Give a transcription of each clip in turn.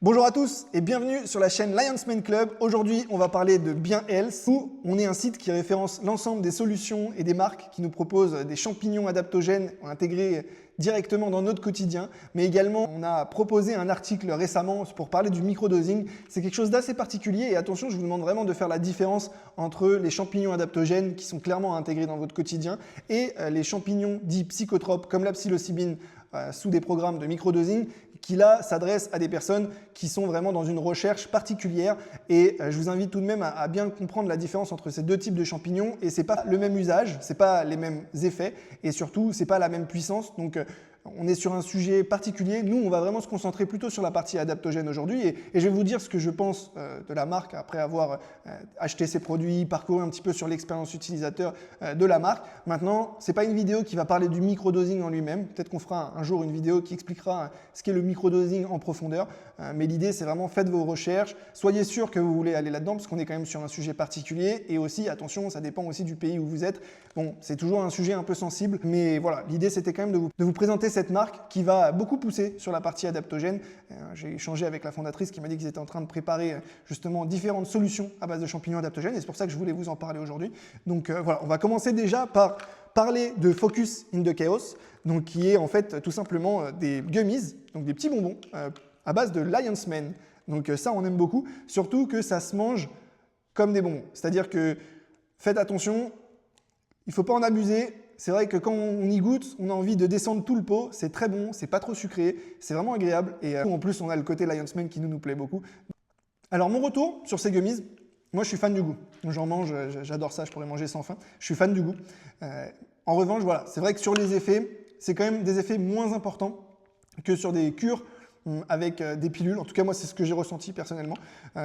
Bonjour à tous et bienvenue sur la chaîne Lion's Mane Club. Aujourd'hui, on va parler de Bien Health, où on est un site qui référence l'ensemble des solutions et des marques qui nous proposent des champignons adaptogènes intégrés directement dans notre quotidien. Mais également, on a proposé un article récemment pour parler du microdosing. C'est quelque chose d'assez particulier et attention, je vous demande vraiment de faire la différence entre les champignons adaptogènes qui sont clairement intégrés dans votre quotidien et les champignons dits psychotropes comme la psilocybine sous des programmes de microdosing qui là s'adresse à des personnes qui sont vraiment dans une recherche particulière et je vous invite tout de même à bien comprendre la différence entre ces deux types de champignons et c'est pas le même usage, c'est pas les mêmes effets et surtout c'est pas la même puissance. Donc on est sur un sujet particulier. Nous, on va vraiment se concentrer plutôt sur la partie adaptogène aujourd'hui et je vais vous dire ce que je pense de la marque après avoir acheté ses produits, parcouru un petit peu sur l'expérience utilisateur de la marque. Maintenant, ce n'est pas une vidéo qui va parler du microdosing en lui-même. Peut-être qu'on fera un jour une vidéo qui expliquera ce qu'est le microdosing en profondeur. Mais l'idée, c'est vraiment faites vos recherches. Soyez sûr que vous voulez aller là-dedans parce qu'on est quand même sur un sujet particulier. Et aussi, attention, ça dépend aussi du pays où vous êtes. Bon, c'est toujours un sujet un peu sensible. Mais voilà, l'idée, c'était quand même de vous présenter cette marque qui va beaucoup pousser sur la partie adaptogène. J'ai échangé avec la fondatrice qui m'a dit qu'ils étaient en train de préparer justement différentes solutions à base de champignons adaptogènes et c'est pour ça que je voulais vous en parler aujourd'hui. Donc voilà, on va commencer déjà par parler de Focus in the Chaos, donc qui est en fait tout simplement des gummies, donc des petits bonbons à base de Lion's Mane. Donc ça, on aime beaucoup, surtout que ça se mange comme des bonbons. C'est-à-dire que faites attention, il ne faut pas en abuser. C'est vrai que quand on y goûte, on a envie de descendre tout le pot. C'est très bon, c'est pas trop sucré, c'est vraiment agréable. Et en plus, on a le côté Lion's Mane qui nous plaît beaucoup. Alors, mon retour sur ces gummies, moi, je suis fan du goût. J'en mange, j'adore ça, je pourrais manger sans fin. Je suis fan du goût. En revanche, voilà, c'est vrai que sur les effets, c'est quand même des effets moins importants que sur des cures avec des pilules. En tout cas, moi, c'est ce que j'ai ressenti personnellement.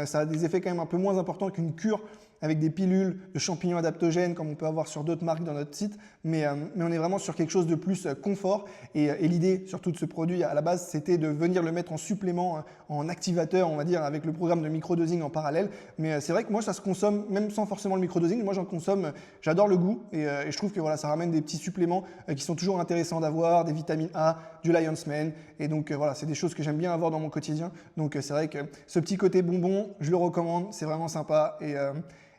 Ça a des effets quand même un peu moins importants qu'une cure avec des pilules de champignons adaptogènes comme on peut avoir sur d'autres marques dans notre site. Mais on est vraiment sur quelque chose de plus confort. Et l'idée surtout de ce produit à la base, c'était de venir le mettre en supplément, en activateur, on va dire, avec le programme de microdosing en parallèle. Mais c'est vrai que moi, ça se consomme même sans forcément le microdosing. Moi, j'en consomme, j'adore le goût et je trouve que voilà, ça ramène des petits suppléments qui sont toujours intéressants d'avoir, des vitamines A, du Lion's Mane. Et donc voilà, c'est des choses que j'aime bien avoir dans mon quotidien. Donc c'est vrai que ce petit côté bonbon, je le recommande, c'est vraiment sympa et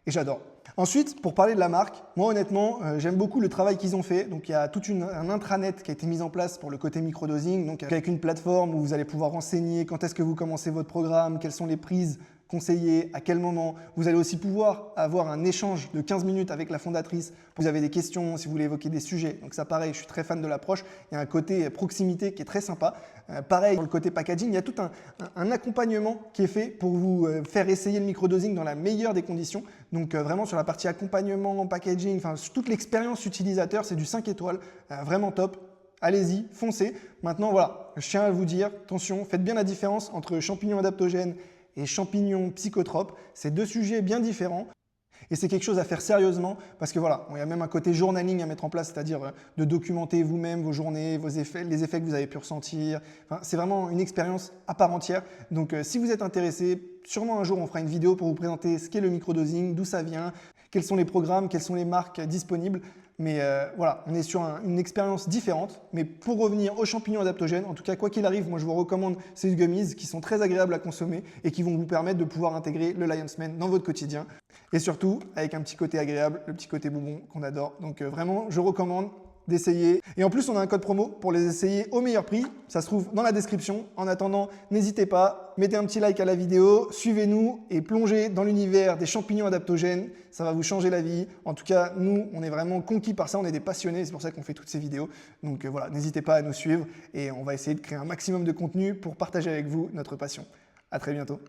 j'adore. Ensuite, pour parler de la marque, moi honnêtement, j'aime beaucoup le travail qu'ils ont fait. Donc il y a tout un intranet qui a été mis en place pour le côté microdosing, donc avec une plateforme où vous allez pouvoir renseigner quand est-ce que vous commencez votre programme, quelles sont les prises conseillées, à quel moment. Vous allez aussi pouvoir avoir un échange de 15 minutes avec la fondatrice. Vous avez des questions, si vous voulez évoquer des sujets. Donc ça, pareil, je suis très fan de l'approche. Il y a un côté proximité qui est très sympa. Pareil, pour le côté packaging, il y a tout un accompagnement qui est fait pour vous faire essayer le microdosing dans la meilleure des conditions. Donc vraiment sur la partie accompagnement, packaging, enfin toute l'expérience utilisateur, c'est du 5 étoiles, vraiment top. Allez-y, foncez. Maintenant, voilà, je tiens à vous dire, attention, faites bien la différence entre champignons adaptogènes et champignons psychotropes. C'est deux sujets bien différents. Et c'est quelque chose à faire sérieusement parce que voilà, il y a même un côté journaling à mettre en place, c'est-à-dire de documenter vous-même vos journées, vos effets, les effets que vous avez pu ressentir. Enfin, c'est vraiment une expérience à part entière. Donc si vous êtes intéressé, sûrement un jour on fera une vidéo pour vous présenter ce qu'est le microdosing, d'où ça vient, quels sont les programmes, quelles sont les marques disponibles. Mais voilà, on est sur une expérience différente. Mais pour revenir aux champignons adaptogènes, en tout cas, quoi qu'il arrive, moi je vous recommande ces gummies qui sont très agréables à consommer et qui vont vous permettre de pouvoir intégrer le Lion's Mane dans votre quotidien. Et surtout, avec un petit côté agréable, le petit côté bonbon qu'on adore. Donc vraiment, je recommande d'essayer. Et en plus, on a un code promo pour les essayer au meilleur prix. Ça se trouve dans la description. En attendant, n'hésitez pas, mettez un petit like à la vidéo, suivez-nous et plongez dans l'univers des champignons adaptogènes. Ça va vous changer la vie. En tout cas, nous, on est vraiment conquis par ça. On est des passionnés. C'est pour ça qu'on fait toutes ces vidéos. Donc voilà, n'hésitez pas à nous suivre et on va essayer de créer un maximum de contenu pour partager avec vous notre passion. À très bientôt.